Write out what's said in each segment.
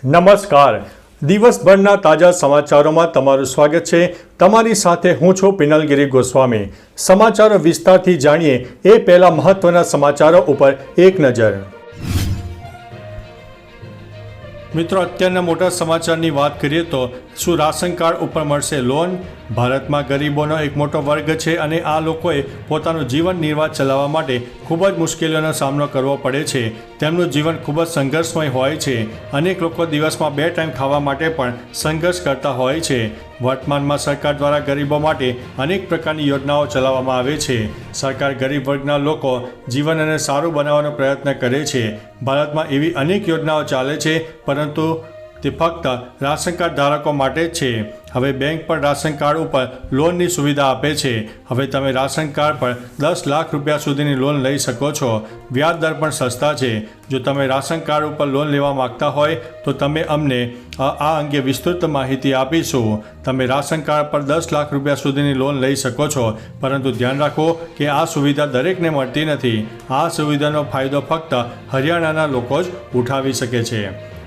નમસ્કાર. દિવસભરના તાજા સમાચારોમાં તમારું સ્વાગત છે. તમારી સાથે હું છું પિનલગીરી ગોસ્વામી. સમાચારો વિસ્તારથી જાણીએ એ પહેલા મહત્વના સમાચારો ઉપર એક નજર. મિત્રો, અત્યારના મોટા સમાચારની વાત કરીએ તો શું રાશન કાર્ડ ઉપર મળશે લોન? ભારતમાં ગરીબોનો એક મોટો વર્ગ છે અને આ લોકોએ પોતાનું જીવન નિર્વાહ ચલાવવા માટે ખૂબ જ મુશ્કેલીઓનો સામનો કરવો પડે છે. તેમનું જીવન ખૂબ જ સંઘર્ષમય હોય છે. અનેક લોકો દિવસમાં 2 ટાઈમ ખાવા માટે પણ સંઘર્ષ કરતા હોય છે. વર્તમાનમાં સરકાર દ્વારા ગરીબો માટે અનેક પ્રકારની યોજનાઓ ચલાવવામાં આવે છે. સરકાર ગરીબ વર્ગના લોકો જીવન અને સારું બનાવવાનો પ્રયત્ન કરે છે. ભારતમાં એવી અનેક યોજનાઓ ચાલે છે, પરંતુ તે ફક્ત રાશન કાર્ડ ધારકો માટે જ છે. હવે બેંક પણ રાશન કાર્ડ ઉપર લોનની સુવિધા આપે છે. હવે તમે રાશન કાર્ડ પર 10 લાખ રૂપિયા સુધીની લોન લઈ શકો છો. વ્યાજ દર પણ સસ્તા છે. જો તમે રાશન કાર્ડ ઉપર લોન લેવા માગતા હોય તો તમે અમને આ અંગે વિસ્તૃત માહિતી આપીશું. તમે રાશન કાર્ડ પર 10 લાખ રૂપિયા સુધીની લોન લઈ શકો છો, પરંતુ ધ્યાન રાખો કે આ સુવિધા દરેકને મળતી નથી. આ સુવિધાનો ફાયદો ફક્ત હરિયાણાના લોકો જ ઉઠાવી શકે છે.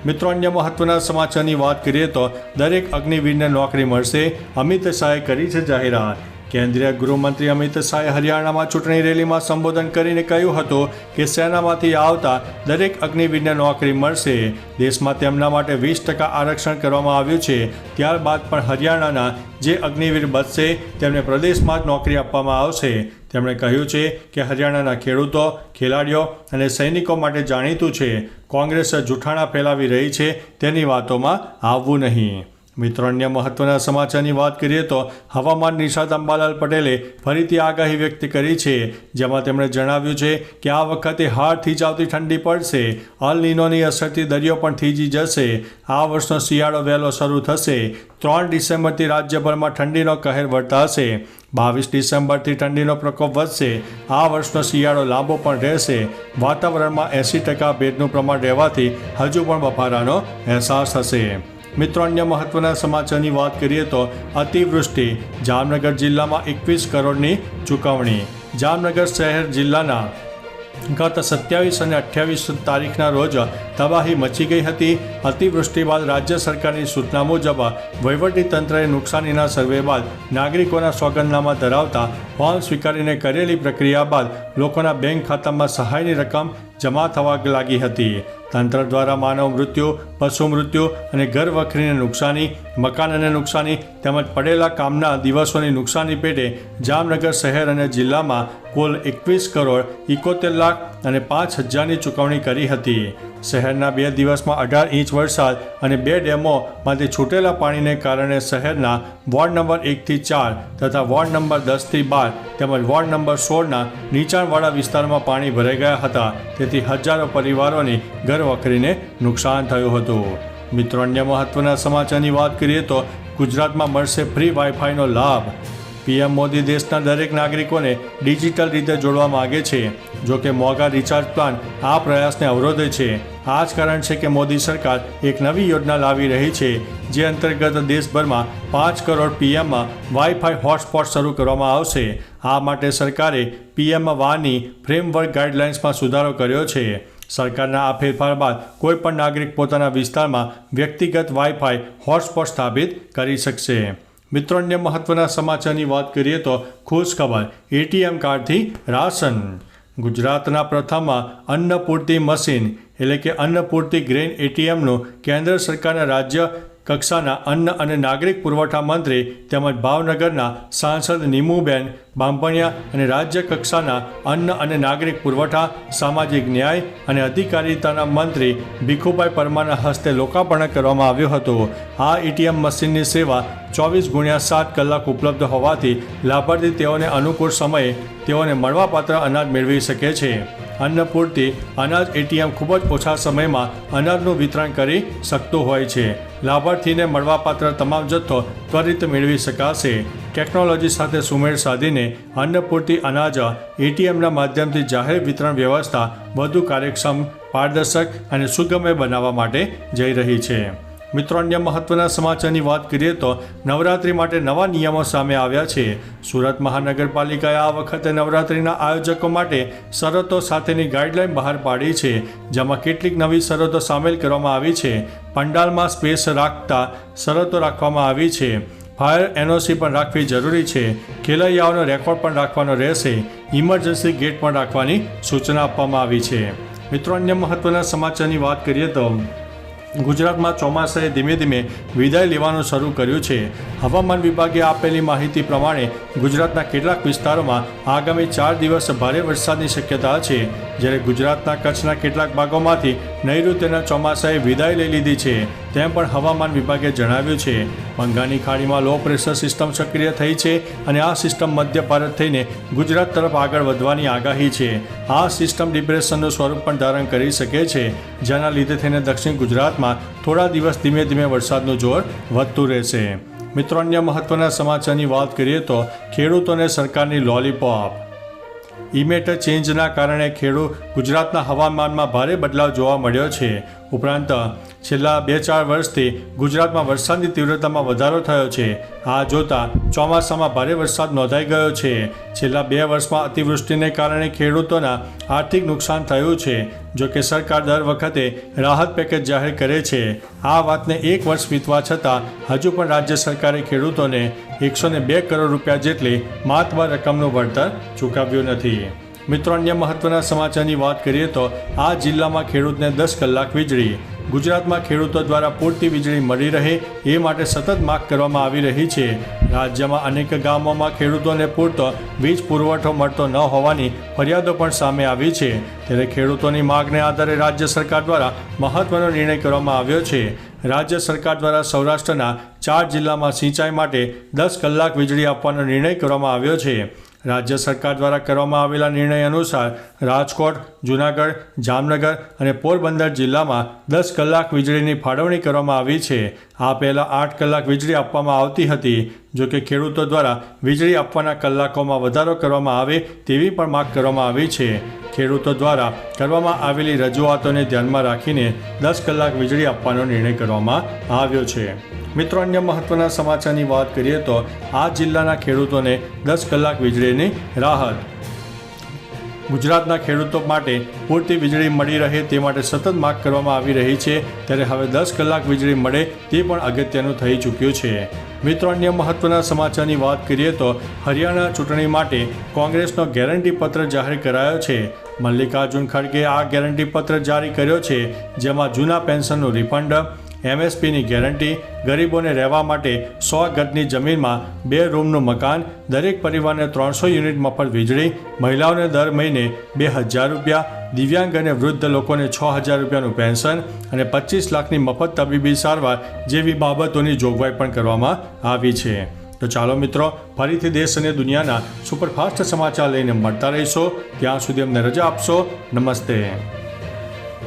મિત્રો, અન્ય મહત્વના સમાચારની વાત કરીએ તો દરેક અગ્નિવીરને નોકરી મળશે. અમિત શાહે કરી છે જાહેરાત. કેન્દ્રીય ગૃહમંત્રી અમિત શાહે હરિયાણામાં ચૂંટણી રેલીમાં સંબોધન કરીને કહ્યું હતું કે સેનામાંથી આવતા દરેક અગ્નિવીરને નોકરી મળશે. દેશમાં તેમના માટે 20% આરક્ષણ કરવામાં આવ્યું છે. ત્યારબાદ પણ હરિયાણાના જે અગ્નિવીર બચશે તેમને પ્રદેશમાં જ નોકરી આપવામાં આવશે. તેમણે કહ્યું છે કે હરિયાણાના ખેડૂતો, ખેલાડીઓ અને સૈનિકો માટે જાણીતું છે. કોંગ્રેસ જૂઠાણા ફેલાવી રહી છે, તેની વાતોમાં આવવું નહીં. મિત્રો, અન્ય મહત્વના સમાચારની વાત કરીએ તો હવામાન નિષ્ણાત અંબાલાલ પટેલે ફરીથી આગાહી વ્યક્ત કરી છે, જેમાં તેમણે જણાવ્યું છે કે આ વખતે હાડ થીજાવતી ઠંડી પડશે. અલ નીનોની અસરથી દરિયો પણ થીજી જશે. આ વર્ષનો શિયાળો વહેલો શરૂ થશે. 3 ડિસેમ્બરથી રાજ્યભરમાં ઠંડીનો કહેર વર્તાશે. 22 ડિસેમ્બરથી ઠંડીનો પ્રકોપ વધશે. આ વર્ષનો શિયાળો લાંબો પણ રહેશે. વાતાવરણમાં 80% ભેજનું પ્રમાણ રહેવાથી હજુ પણ બફારાનો અહેસાસ થશે. મિત્રો, અન્ય મહત્વના સમાચારની વાત કરીએ તો અતિવૃષ્ટિ. જામનગર જિલ્લામાં 21 કરોડની ચૂકવણી. જામનગર શહેર જિલ્લાના ગત 27 અને 28 તારીખના રોજ તબાહી મચી ગઈ હતી. અતિવૃષ્ટિ બાદ રાજ્ય સરકારની સૂચના મુજબ વહીવટીતંત્રએ નુકસાનીના સર્વે બાદ નાગરિકોના સોગંદનામા ધરાવતા ફોર્મ સ્વીકારીને કરેલી પ્રક્રિયા બાદ લોકોના બેંક ખાતામાં સહાયની રકમ જમા થવા લાગી હતી. તંત્ર દ્વારા માનવ મૃત્યુ, પશુ મૃત્યુ અને ઘર વખરીને નુકસાની, મકાનને નુકસાની તેમજ પડેલા કામના દિવસોની નુકસાની પેટે જામનગર શહેર અને જિલ્લામાં કુલ 21 કરોડ 71 લાખ અને 5,000ની ચૂકવણી કરી હતી. શહેરના 2 દિવસમાં 18 ઇંચ વરસાદ અને 2 ડેમોમાંથી છૂટેલા પાણીને કારણે શહેરના વોર્ડ નંબર 1 થી 4 તથા વોર્ડ નંબર 10 થી 12 તેમજ વોર્ડ નંબર 16ના નીચાણવાળા વિસ્તારમાં પાણી ભરાઈ ગયા હતા. તેથી હજારો પરિવારોની ઘર વખરીને નુકસાન થયું હતું. મિત્રો, અન્ય મહત્વના સમાચારની વાત કરીએ તો ગુજરાતમાં મળશે ફ્રી વાઈફાઈનો લાભ. પીએમ મોદી દેશના દરેક નાગરિકોને ડિજિટલ રીતે જોડવા માગે છે. જો કે મોંઘા રિચાર્જ પ્લાન આ પ્રયાસને અવરોધે છે. આ જ કારણ છે કે મોદી સરકાર એક નવી યોજના લાવી રહી છે, જે અંતર્ગત દેશભરમાં 5 કરોડ પીએમમાં વાઈફાઈ હોટસ્પોટ શરૂ કરવામાં આવશે. આ માટે સરકારે પીએમ વાની ફ્રેમવર્ક ગાઈડલાઇન્સમાં સુધારો કર્યો છે. સરકારના આ ફેરફાર બાદ કોઈપણ નાગરિક પોતાના વિસ્તારમાં વ્યક્તિગત વાઈફાઈ હોટસ્પોટ સ્થાપિત કરી શકશે. મિત્રો, અન્ય મહત્વના સમાચારની વાત કરીએ તો ખુશ ખબર. એટીએમ કાર્ડથી રાશન. ગુજરાતના પ્રથમ અન્નપૂર્તિ મશીન એટલે કે અન્નપૂર્તિ ગ્રેન એટીએમનું કેન્દ્ર સરકારના રાજ્ય કક્ષાના અન્ન અને નાગરિક પુરવઠા મંત્રી તેમજ ભાવનગરના સાંસદ નીમુબેન બાંભણિયા અને રાજ્ય કક્ષાના અન્ન અને નાગરિક પુરવઠા, સામાજિક ન્યાય અને અધિકારીતાના મંત્રી ભીખુભાઈ પરમારના હસ્તે લોકાર્પણ કરવામાં આવ્યું હતું. આ એટીએમ મશીનની સેવા 24/7 કલાક ઉપલબ્ધ હોવાથી લાભાર્થી તેઓને અનુકૂળ સમયે તેઓને મળવાપાત્ર અનાજ મેળવી શકે છે. અન્નપૂર્તિ અનાજ એટીએમ ખૂબ જ ઓછા સમયમાં અનાજનું વિતરણ કરી શકતું હોય છે. લાભાર્થીને મળવાપાત્ર તમામ જથ્થો ત્વરિત મેળવી શકાશે. ટેકનોલોજી સાથે સુમેળ સાધીને અન્નપૂર્તિ અનાજ એટીએમના માધ્યમથી જાહેર વિતરણ વ્યવસ્થા વધુ કાર્યક્ષમ, પારદર્શક અને સુગમ્ય બનાવવા માટે જઈ રહી છે. મિત્રો, અન્ય મહત્વના સમાચારની વાત કરીએ તો નવરાત્રિ માટે નવા નિયમો સામે આવ્યા છે. સુરત મહાનગરપાલિકાએ આ વખતે નવરાત્રિના આયોજકો માટે શરતો સાથેની ગાઈડલાઈન બહાર પાડી છે, જેમાં કેટલીક નવી શરતો સામેલ કરવામાં આવી છે. પંડાલમાં સ્પેસ રાખતા શરતો રાખવામાં આવી છે. ફાયર એનઓસી પણ રાખવી જરૂરી છે. ખેલૈયાઓનો રેકોર્ડ પણ રાખવાનો રહેશે. ઇમરજન્સી ગેટ પણ રાખવાની સૂચના આપવામાં આવી છે. મિત્રો, અન્ય મહત્વના સમાચારની વાત કરીએ તો ગુજરાતમાં ચોમાસાએ ધીમે ધીમે વિદાય લેવાનું શરૂ કર્યું છે. હવામાન વિભાગે આપેલી માહિતી પ્રમાણે ગુજરાતના કેટલાક વિસ્તારોમાં આગામી 4 દિવસ ભારે વરસાદની શક્યતા છે. જ્યારે ગુજરાતના કચ્છના કેટલાક ભાગોમાંથી નૈઋત્યના ચોમાસાએ વિદાય લઈ લીધી છે તેમ પણ હવામાન વિભાગે જણાવ્યું છે. બંગાળની ખાડીમાં લો પ્રેશર સિસ્ટમ સક્રિય થઈ છે અને આ સિસ્ટમ મધ્ય ભારત થઈને ગુજરાત તરફ આગળ વધવાની આગાહી છે. આ સિસ્ટમ ડિપ્રેશનનું સ્વરૂપ પણ ધારણ કરી શકે છે, જેના લીધે થઈને દક્ષિણ ગુજરાતમાં થોડા દિવસ ધીમે ધીમે વરસાદનું જોર વધતું રહેશે. મિત્રો, અન્ય મહત્વના સમાચારની વાત કરીએ તો ખેડૂતોને સરકારની લોલીપોપ. ઇમેટર ચેન્જના કારણે ગુજરાતના હવામાનમાં ભારે બદલાવ જોવા મળ્યો છે. ઉપરાંત છેલ્લા 2-4 વર્ષથી ગુજરાતમાં વરસાદની તીવ્રતામાં વધારો થયો છે. આ જોતાં ચોમાસામાં ભારે વરસાદ નોંધાઈ ગયો છે. છેલ્લા 2 વર્ષમાં અતિવૃષ્ટિને કારણે ખેડૂતોના આર્થિક નુકસાન થયું છે. જો કે સરકાર દર વખતે રાહત પેકેજ જાહેર કરે છે. આ વાતને 1 વર્ષ વીતવા છતાં હજુ પણ રાજ્ય સરકારે ખેડૂતોને 102 કરોડ રૂપિયા જેટલી માતબર રકમનું વળતર ચૂકવ્યું નથી. મિત્રો, અન્ય મહત્વના સમાચારની વાત કરીએ તો આ જિલ્લામાં ખેડૂતને 10 કલાક વીજળી. ગુજરાતમાં ખેડૂતો દ્વારા પૂરતી વીજળી મળી રહે એ માટે સતત માંગ કરવામાં આવી રહી છે. રાજ્યમાં અનેક ગામોમાં ખેડૂતોને પૂરતો વીજ પુરવઠો મળતો ન હોવાની ફરિયાદો પણ સામે આવી છે. ત્યારે ખેડૂતોની માંગને આધારે રાજ્ય સરકાર દ્વારા મહત્વનો નિર્ણય કરવામાં આવ્યો છે. રાજ્ય સરકાર દ્વારા સૌરાષ્ટ્રના 4 જિલ્લામાં સિંચાઈ માટે 10 કલાક વીજળી આપવાનો નિર્ણય કરવામાં આવ્યો છે. રાજ્ય સરકાર દ્વારા કરવામાં આવેલા નિર્ણય અનુસાર રાજકોટ, જૂનાગઢ, જામનગર અને પોરબંદર જિલ્લામાં 10 કલાક વીજળીની ફાળવણી કરવામાં આવી છે. આ પહેલાં 8 કલાક વીજળી આપવામાં આવતી હતી. જો કે ખેડૂતો દ્વારા વીજળી આપવાના કલાકોમાં વધારો કરવામાં આવે તેવી પણ માગ કરવામાં આવી છે. ખેડૂતો દ્વારા કરવામાં આવેલી રજૂઆતોને ધ્યાનમાં રાખીને 10 કલાક વીજળી આપવાનો નિર્ણય કરવામાં આવ્યો છે. મિત્રો, અન્ય મહત્વના સમાચારની વાત કરીએ તો આ જિલ્લાના ખેડૂતોને 10 કલાક વીજળીની રાહત. ગુજરાતના ખેડૂતો માટે પૂરતી વીજળી મળી રહે તે માટે સતત માંગ કરવામાં આવી રહી છે. ત્યારે હવે 10 કલાક વીજળી મળે તે પણ અગત્યનું થઈ ચૂક્યું છે. મિત્રો, અન્ય મહત્વના સમાચારની વાત કરીએ તો હરિયાણા ચૂંટણી માટે કોંગ્રેસનો ગેરંટી પત્ર જાહેર કરાયો છે. મલ્લિકાર્જુન ખડગે આ ગેરંટી પત્ર જારી કર્યો છે, જેમાં જૂના પેન્શનનું રિફંડ, MSPની ગેરંટી, ગરીબોને રહેવા માટે 100 ગજની જમીનમાં 2 રૂમનું મકાન, દરેક પરિવારને 300 યુનિટ મફત વીજળી, મહિલાઓને દર મહિને 2000 રૂપિયા, દિવ્યાંગ અને વૃદ્ધ લોકોને 6000 રૂપિયાનું પેન્શન અને 25 લાખની મફત તબીબી સારવાર જેવી બાબતોની જોગવાઈ પણ કરવામાં આવી છે. તો ચાલો મિત્રો, ફરીથી દેશ અને દુનિયાના સુપરફાસ્ટ સમાચાર લઈને મળતા રહીશો. ત્યાં સુધી અમને રજા આપશો. નમસ્તે.